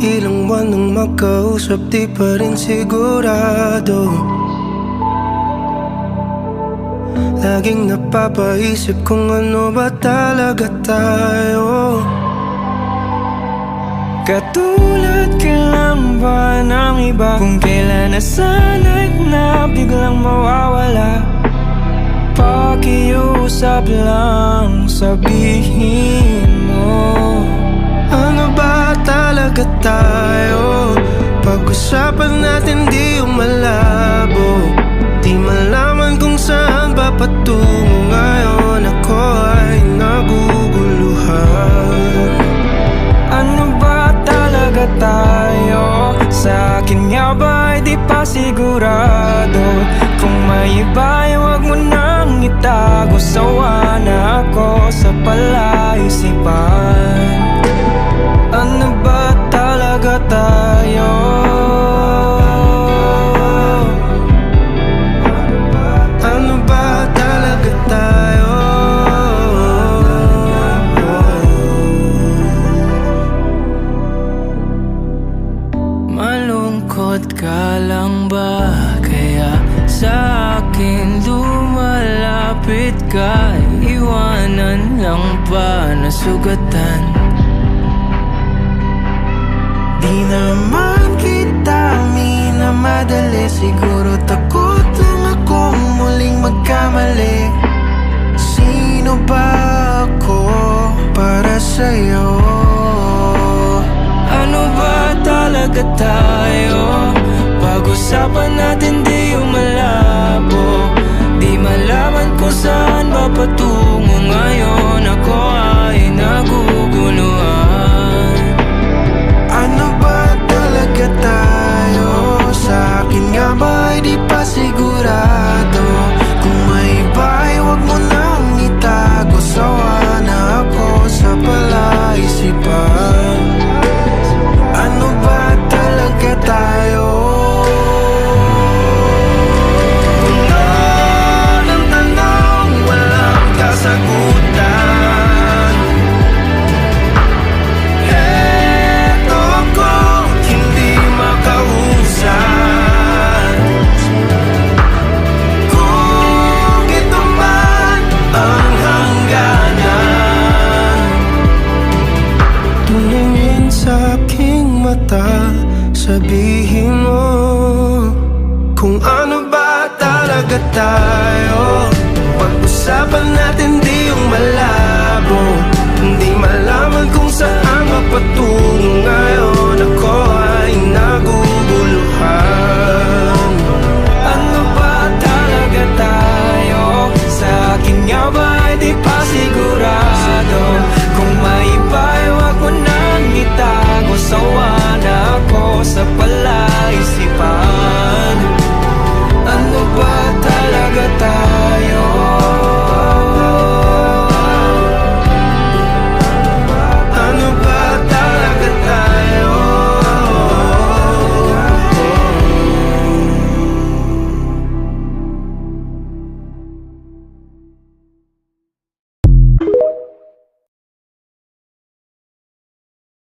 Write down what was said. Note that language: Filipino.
Ilang buwan nang magkausap, di pa rin sigurado. Laging napapaisip kung ano ba talaga tayo. Katulad ka lang ba ng iba? Kung kailan nasanay na biglang mawawala. Pakiusap lang, sabihin mo, ano ba talaga tayo? Pag-usapan natin di yung malabo. Di malaman kung saan ba patungo ngayon. Ako ay naguguluhan. Ano ba talaga tayo? Sa akin nga ba ay di pa sigurado. Kung may iba ay huwag mo nang itago. Sawa na ako sa palaisipan. Ano ba talaga tayo? Ano ba talaga tayo? Malungkot ka lang ba? Kaya sa akin lumalapit ka. Iwanan lang ba nasugatan? Di naman kita minamadali. Siguro takot lang akong muling magkamali. Sino ba ako para sa'yo? Ano ba talaga tayo? Pag-usapan natin di yung malabo. Di malaman kung saan ba patungo ngayon. Ako ay naguguluhan. Ano ba talaga tayo? Sa akin nga ba ay di pa sigurado. Kung may iba ay huwag mo nang itago. Sawa na ako sa palaisipan. Ano ba talaga tayo? Tanong ng tanong, walang kasagutan. Eto ko, hindi makausap. Kung ito man ang hangganan, tumingin sa aking mata, sabihin mo kung ano ba talaga tayo. Pag-usapan natin di yung malayo.